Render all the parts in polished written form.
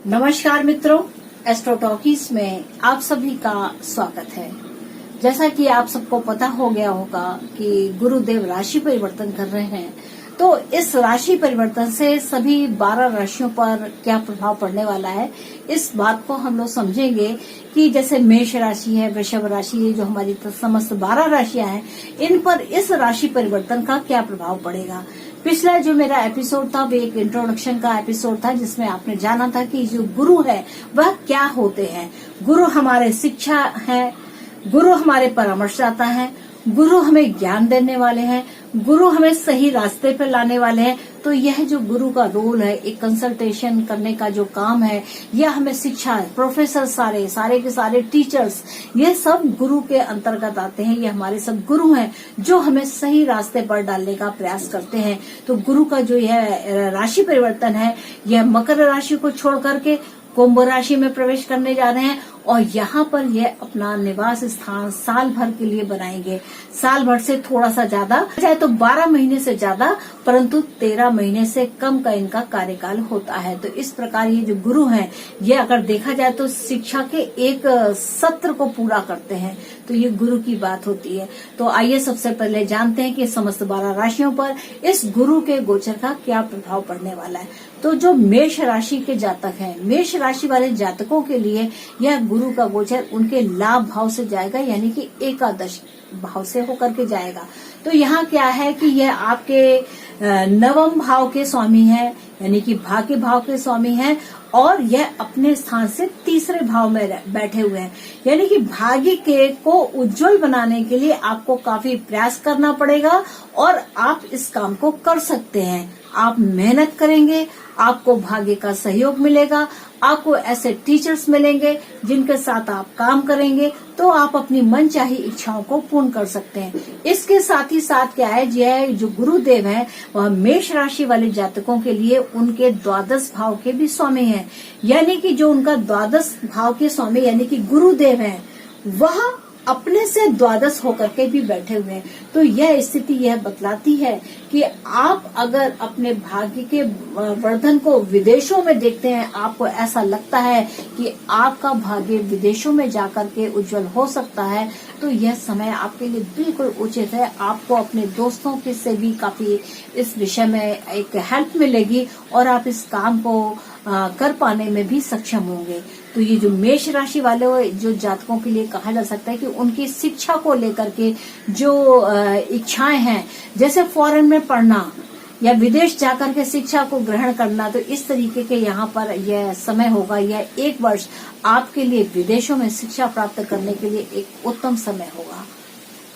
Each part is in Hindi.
नमस्कार मित्रों, एस्ट्रो टॉकीज में आप सभी का स्वागत है। जैसा कि आप सबको पता हो गया होगा कि गुरुदेव राशि परिवर्तन कर रहे हैं, तो इस राशि परिवर्तन से सभी 12 राशियों पर क्या प्रभाव पड़ने वाला है, इस बात को हम लोग समझेंगे कि जैसे मेष राशि है, वृषभ राशि है, जो हमारी समस्त 12 राशियां हैं, इन पर इस राशि परिवर्तन का क्या प्रभाव पड़ेगा। पिछला जो मेरा एपिसोड था वो एक इंट्रोडक्शन का एपिसोड था, जिसमें आपने जाना था कि जो गुरु है वह क्या होते हैं। गुरु हमारे शिक्षा है, गुरु हमारे परामर्शदाता है, गुरु हमें ज्ञान देने वाले हैं, गुरु हमें सही रास्ते पर लाने वाले हैं। तो यह जो गुरु का रोल है, एक कंसल्टेशन करने का जो काम है, यह हमें शिक्षा है। प्रोफेसर सारे के सारे टीचर्स, ये सब गुरु के अंतर्गत आते हैं। ये हमारे सब गुरु हैं जो हमें सही रास्ते पर डालने का प्रयास करते हैं। तो गुरु का जो यह राशि परिवर्तन है, यह मकर राशि को छोड़ करके कुंभ राशि में प्रवेश करने जा रहे हैं और यहाँ पर यह अपना निवास स्थान साल भर के लिए बनाएंगे। साल भर से थोड़ा सा ज्यादा, चाहे तो 12 महीने से ज्यादा, परंतु 13 महीने से कम का इनका कार्यकाल होता है। तो इस प्रकार ये जो गुरु हैं, ये अगर देखा जाए तो शिक्षा के एक सत्र को पूरा करते हैं। तो ये गुरु की बात होती है। तो आइए सबसे पहले जानते हैं कि समस्त 12 राशियों पर इस गुरु के गोचर का क्या प्रभाव पड़ने वाला है। तो जो मेष राशि के जातक हैं, मेष राशि वाले जातकों के लिए यह गुरु का गोचर उनके लाभ भाव से जाएगा, यानी कि एकादश भाव से होकर के जाएगा। तो यहाँ क्या है कि यह आपके नवम भाव के स्वामी है, यानी कि भाग्य भाव के स्वामी हैं, और यह अपने स्थान से तीसरे भाव में बैठे हुए हैं। यानी कि भाग्य के को उज्जवल बनाने के लिए आपको काफी प्रयास करना पड़ेगा और आप इस काम को कर सकते हैं। आप मेहनत करेंगे, आपको भाग्य का सहयोग मिलेगा, आपको ऐसे टीचर्स मिलेंगे जिनके साथ आप काम करेंगे तो आप अपनी मनचाही इच्छाओं को पूर्ण कर सकते हैं। इसके साथ ही साथ क्या है, यह जो गुरुदेव है वह मेष राशि वाले जातकों के लिए उनके द्वादश भाव के भी स्वामी हैं। यानी कि जो उनका द्वादश भाव के स्वामी यानी कि गुरुदेव हैं, वह अपने से द्वादश होकर के भी बैठे हुए हैं। तो यह स्थिति यह बतलाती है कि आप अगर अपने भाग्य के वर्धन को विदेशों में देखते हैं, आपको ऐसा लगता है कि आपका भाग्य विदेशों में जाकर के उज्जवल हो सकता है, तो यह समय आपके लिए बिल्कुल उचित है। आपको अपने दोस्तों के से भी काफी इस विषय में एक हेल्प मिलेगी और आप इस काम को कर पाने में भी सक्षम होंगे। तो ये जो मेष राशि वाले जो जातकों के लिए कहा जा सकता है कि उनकी शिक्षा को लेकर के जो इच्छाएं हैं, जैसे फॉरेन में पढ़ना या विदेश जाकर के शिक्षा को ग्रहण करना, तो इस तरीके के यहाँ पर यह समय होगा। यह 1 वर्ष आपके लिए विदेशों में शिक्षा प्राप्त करने के लिए एक उत्तम समय होगा।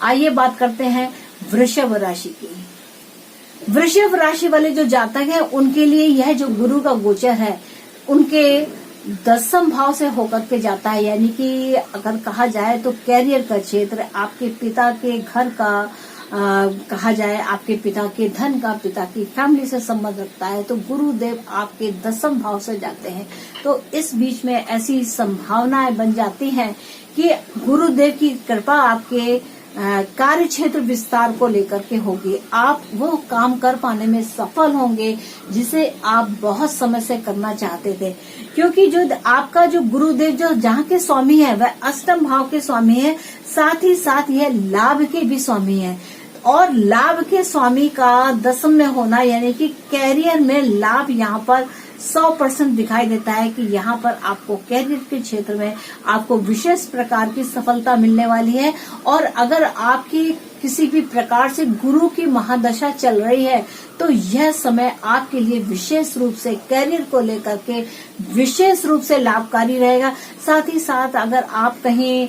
आइए बात करते हैं वृषभ राशि की। वृषभ राशि वाले जो जातक हैं, उनके लिए यह जो गुरु का गोचर है, उनके 10वें भाव से होकर के जाता है। यानी कि अगर कहा जाए तो कैरियर का क्षेत्र, आपके पिता के घर का कहा जाए, आपके पिता के धन का, पिता की फैमिली से संबंध रखता है, तो गुरुदेव आपके 10वें भाव से जाते हैं। तो इस बीच में ऐसी संभावनाएं बन जाती हैं कि गुरुदेव की कृपा आपके कार्य क्षेत्र विस्तार को लेकर के होगी। आप वो काम कर पाने में सफल होंगे जिसे आप बहुत समय से करना चाहते थे, क्योंकि जो आपका जो गुरुदेव जो जहाँ के स्वामी है वह 8वें भाव के स्वामी है, साथ ही साथ यह लाभ के भी स्वामी है। और लाभ के स्वामी का 10वें में होना, यानी कि कैरियर में लाभ यहाँ पर 100% दिखाई देता है कि यहाँ पर आपको कैरियर के क्षेत्र में आपको विशेष प्रकार की सफलता मिलने वाली है। और अगर आपकी किसी भी प्रकार से गुरु की महादशा चल रही है, तो यह समय आपके लिए विशेष रूप से कैरियर को लेकर के विशेष रूप से लाभकारी रहेगा। साथ ही साथ अगर आप कहीं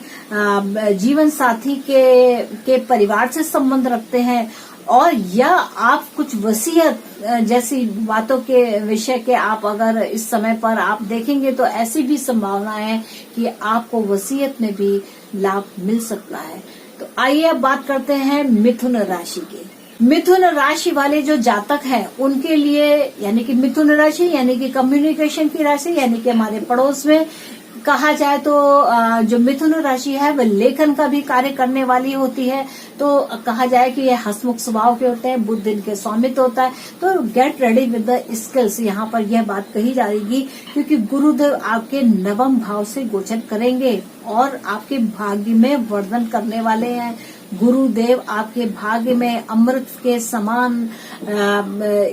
जीवन साथी के परिवार से संबंध रखते हैं और या आप कुछ वसीयत जैसी बातों के विषय के आप अगर इस समय पर आप देखेंगे, तो ऐसी भी संभावना है कि आपको वसीयत में भी लाभ मिल सकता है। तो आइए अब बात करते हैं मिथुन राशि की। मिथुन राशि वाले जो जातक हैं, उनके लिए यानी कि मिथुन राशि यानी कि कम्युनिकेशन की राशि, यानी कि हमारे पड़ोस में कहा जाए तो जो मिथुन राशि है वह लेखन का भी कार्य करने वाली होती है। तो कहा जाए कि ये हंसमुख स्वभाव के होते हैं, बुध इनके स्वामित्व होता है। तो get ready with the skills, यहाँ पर यह बात कही जाएगी क्योंकि गुरुदेव आपके नवम भाव से गोचर करेंगे और आपके भाग्य में वर्धन करने वाले हैं। गुरुदेव आपके भाग्य में अमृत के समान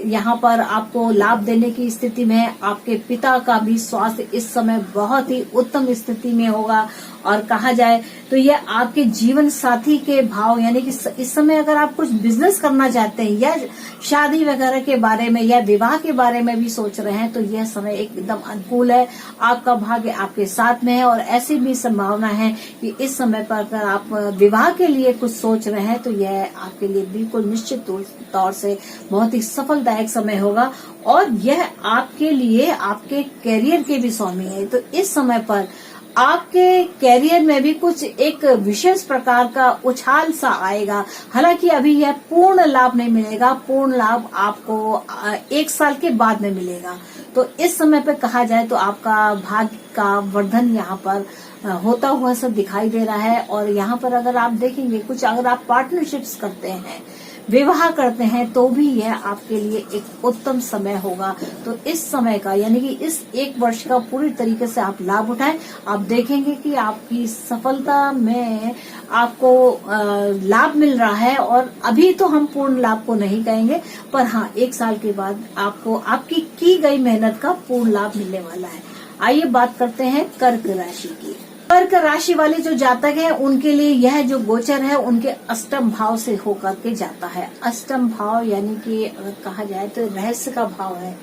यहाँ पर आपको लाभ देने की स्थिति में है। आपके पिता का भी स्वास्थ्य इस समय बहुत ही उत्तम स्थिति में होगा। और कहा जाए तो ये आपके जीवन साथी के भाव, यानी कि इस समय अगर आप कुछ बिजनेस करना चाहते हैं या शादी वगैरह के बारे में या विवाह के बारे में भी सोच रहे हैं तो यह समय एकदम अनुकूल है। आपका भाग्य आपके साथ में है और ऐसी भी संभावना है कि इस समय पर अगर आप विवाह के लिए कुछ सोच रहे हैं तो यह आपके लिए बिल्कुल निश्चित तौर से बहुत ही सफलदायक समय होगा। और यह आपके लिए आपके कैरियर के भी स्वामी है। तो इस समय पर आपके कैरियर में भी कुछ एक विशेष प्रकार का उछाल सा आएगा। हालांकि अभी यह पूर्ण लाभ नहीं मिलेगा, पूर्ण लाभ आपको 1 साल के बाद में मिलेगा। तो इस समय पे कहा जाए तो आपका भाग्य का वर्धन यहाँ पर होता हुआ सब दिखाई दे रहा है। और यहाँ पर अगर आप देखेंगे कुछ, अगर आप पार्टनरशिप्स करते हैं, विवाह करते हैं तो भी यह आपके लिए एक उत्तम समय होगा। तो इस समय का, यानी कि इस 1 वर्ष का पूरी तरीके से आप लाभ उठाएं। आप देखेंगे कि आपकी सफलता में आपको लाभ मिल रहा है। और अभी तो हम पूर्ण लाभ को नहीं कहेंगे, पर हाँ 1 साल के बाद आपको आपकी की गई मेहनत का पूर्ण लाभ मिलने वाला है। आइए बात करते हैं कर्क राशि की। कर्क राशि वाले जो जातक हैं उनके लिए यह जो गोचर है उनके अष्टम भाव से होकर के जाता है। अष्टम भाव यानी कि अगर कहा जाए तो रहस्य का भाव है।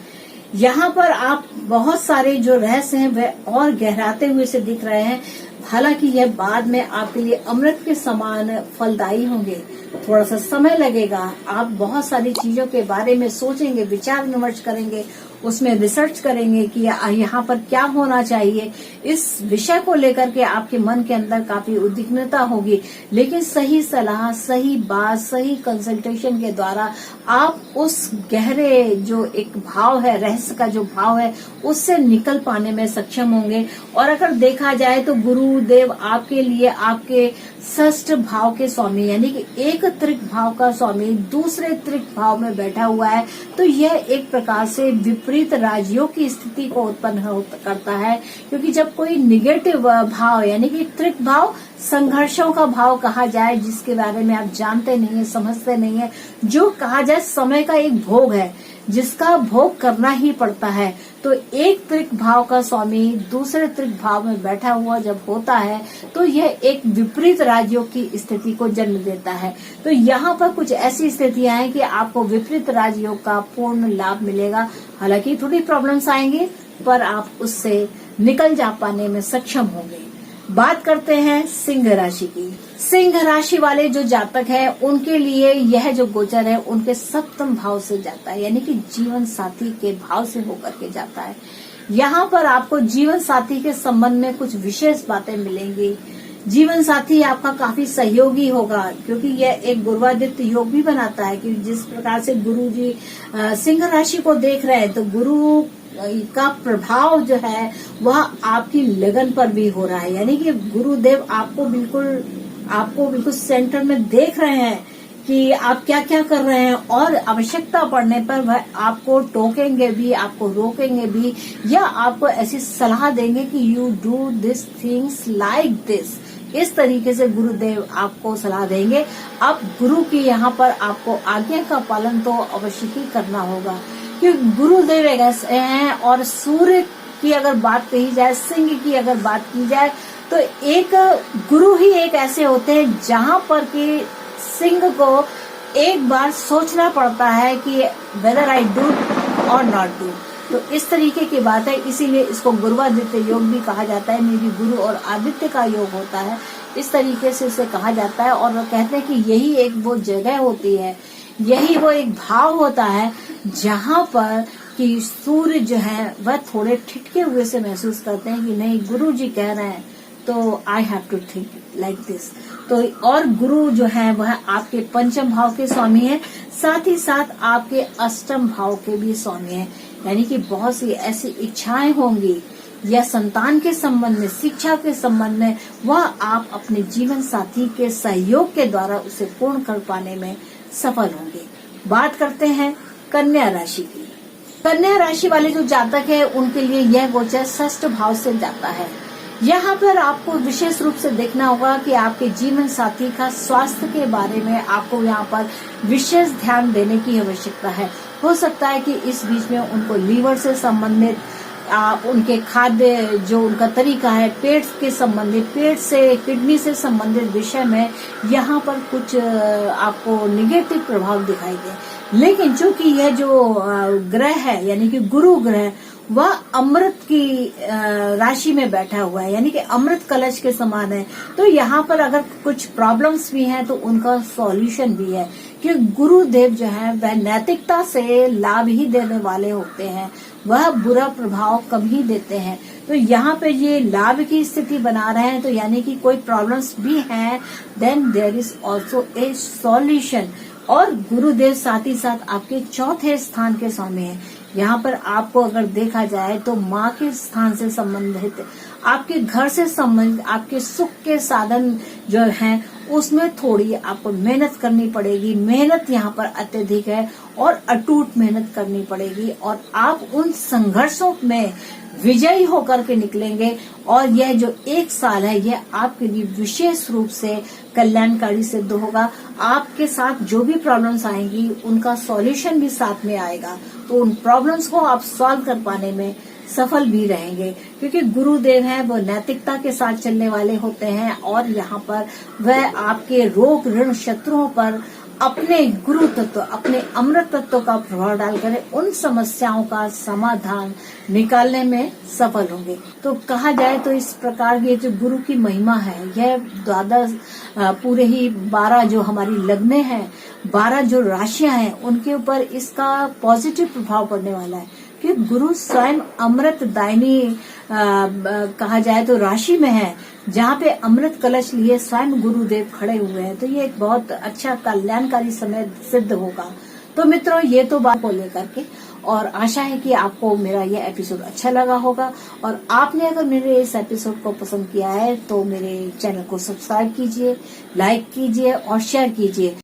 यहाँ पर आप बहुत सारे जो रहस्य हैं वह और गहराते हुए से दिख रहे हैं। हालांकि यह बाद में आपके लिए अमृत के समान फलदायी होंगे। थोड़ा सा समय लगेगा, आप बहुत सारी चीजों के बारे में सोचेंगे, विचार विमर्श करेंगे, उसमें रिसर्च करेंगे कि यहाँ पर क्या होना चाहिए। इस विषय को लेकर के आपके मन के अंदर काफी उद्विग्नता होगी, लेकिन सही सलाह, सही बात, सही कंसल्टेशन के द्वारा आप उस गहरे जो एक भाव है, रहस्य का जो भाव है, उससे निकल पाने में सक्षम होंगे। और अगर देखा जाए तो गुरुदेव आपके लिए आपके षष्ठ भाव के स्वामी, यानी कि एक त्रिक भाव का स्वामी दूसरे त्रिक भाव में बैठा हुआ है। तो यह एक प्रकार से विपरीत राजियों की स्थिति को उत्पन्न करता है, क्योंकि जब कोई निगेटिव भाव, यानी कि त्रिक भाव संघर्षों का भाव कहा जाए, जिसके बारे में आप जानते नहीं है, समझते नहीं है, जो कहा जाए समय का एक भोग है जिसका भोग करना ही पड़ता है। तो एक त्रिक भाव का स्वामी दूसरे त्रिक भाव में बैठा हुआ जब होता है तो यह एक विपरीत राज्यों की स्थिति को जन्म देता है। तो यहाँ पर कुछ ऐसी स्थितियां हैं कि आपको विपरीत राज्यों का पूर्ण लाभ मिलेगा। हालांकि थोड़ी प्रॉब्लम्स आएंगी, पर आप उससे निकल जा पाने में सक्षम होंगे। बात करते हैं सिंह राशि की। सिंह राशि वाले जो जातक हैं उनके लिए यह जो गोचर है उनके सप्तम भाव से जाता है, यानी कि जीवन साथी के भाव से होकर के जाता है। यहाँ पर आपको जीवन साथी के संबंध में कुछ विशेष बातें मिलेंगी। जीवन साथी आपका काफी सहयोगी होगा, क्योंकि यह एक गुरुवादित्य योग भी बनाता है कि जिस प्रकार से गुरु जी सिंह राशि को देख रहे हैं, तो गुरु का प्रभाव जो है वह आपकी लगन पर भी हो रहा है। यानी कि गुरुदेव आपको बिल्कुल सेंटर में देख रहे हैं कि आप क्या क्या कर रहे हैं, और आवश्यकता पड़ने पर वह आपको टोकेंगे भी, आपको रोकेंगे भी, या आपको ऐसी सलाह देंगे कि you do this things like this. इस तरीके से गुरुदेव आपको सलाह देंगे। अब गुरु की यहाँ पर आपको आज्ञा का पालन तो अवश्य ही करना होगा, क्योंकि गुरुदेव एक ऐसे हैं। और सूर्य की अगर बात कही जाए, सिंह की अगर बात की जाए, तो एक गुरु ही एक ऐसे होते हैं जहाँ पर कि सिंह को एक बार सोचना पड़ता है कि वेदर आई डू और नॉट डू। तो इस तरीके की बात है, इसीलिए इसको गुरुवादित्य योग भी कहा जाता है। मेरी गुरु और आदित्य का योग होता है, इस तरीके से इसे कहा जाता है। और कहते हैं कि यही एक वो जगह होती है, यही वो एक भाव होता है जहाँ पर कि सूर्य जो है वह थोड़े ठिठके हुए से महसूस करते हैं कि नहीं, गुरु जी कह रहे हैं तो I have to think like this. तो और गुरु जो है वह आपके पंचम भाव के स्वामी है, साथ ही साथ आपके अष्टम भाव के भी स्वामी है। यानी कि बहुत सी ऐसी इच्छाएं होंगी या संतान के संबंध में, शिक्षा के संबंध में, वह आप अपने जीवन साथी के सहयोग के द्वारा उसे पूर्ण कर पाने में सफल होंगे। बात करते हैं कन्या राशि की। कन्या राशि वाले जो जातक है उनके लिए यह गोचर षष्ठ भाव से जाता है। यहाँ पर आपको विशेष रूप से देखना होगा कि आपके जीवन साथी का स्वास्थ्य के बारे में आपको यहाँ पर विशेष ध्यान देने की आवश्यकता है। हो सकता है कि इस बीच में उनको लीवर से संबंधित, उनके खाद्य जो उनका तरीका है, पेट के संबंधित, पेट से, किडनी से संबंधित विषय में यहाँ पर कुछ आपको निगेटिव प्रभाव दिखाई दे। लेकिन चूंकि यह जो ग्रह है यानी कि गुरु ग्रह, वह अमृत की राशि में बैठा हुआ है, यानी कि अमृत कलश के समान है। तो यहाँ पर अगर कुछ प्रॉब्लम्स भी हैं तो उनका सॉल्यूशन भी है, कि गुरुदेव जो है वह नैतिकता से लाभ ही देने वाले होते हैं, वह बुरा प्रभाव कम ही देते हैं। तो यहाँ पे ये लाभ की स्थिति बना रहे हैं, तो यानी कि कोई प्रॉब्लम्स भी हैं, then there is also a solution. और गुरुदेव साथ ही साथ आपके चौथे स्थान के स्वामी है। यहाँ पर आपको अगर देखा जाए तो माँ के स्थान से संबंधित, आपके घर से संबंधित, आपके सुख के साधन जो हैं उसमें थोड़ी आपको मेहनत करनी पड़ेगी। मेहनत यहाँ पर अत्यधिक है और अटूट मेहनत करनी पड़ेगी, और आप उन संघर्षों में विजयी होकर के निकलेंगे। और यह जो एक साल है यह आपके लिए विशेष रूप से कल्याणकारी सिद्ध होगा। आपके साथ जो भी प्रॉब्लम्स आएंगी उनका सॉल्यूशन भी साथ में आएगा, तो उन प्रॉब्लम्स को आप सॉल्व कर पाने में सफल भी रहेंगे, क्योंकि गुरुदेव हैं वो नैतिकता के साथ चलने वाले होते हैं। और यहाँ पर वह आपके रोग, ऋण, शत्रुओं पर अपने गुरु तत्व, अपने अमृत तत्व का प्रभाव डालकर उन समस्याओं का समाधान निकालने में सफल होंगे। तो कहा जाए तो इस प्रकार ये जो गुरु की महिमा है, यह द्वादश पूरे ही 12 जो हमारी लग्नें हैं, 12 जो राशियां हैं, उनके ऊपर इसका पॉजिटिव प्रभाव पड़ने वाला है, कि गुरु स्वयं अमृत दायिनी कहा जाए तो राशि में है, जहाँ पे अमृत कलश लिए स्वयं गुरुदेव खड़े हुए हैं। तो ये एक बहुत अच्छा कल्याणकारी समय सिद्ध होगा। तो मित्रों, ये तो बात को लेकर के, और आशा है कि आपको मेरा ये एपिसोड अच्छा लगा होगा। और आपने अगर मेरे इस एपिसोड को पसंद किया है तो मेरे चैनल को सब्सक्राइब कीजिए, लाइक कीजिए और शेयर कीजिए।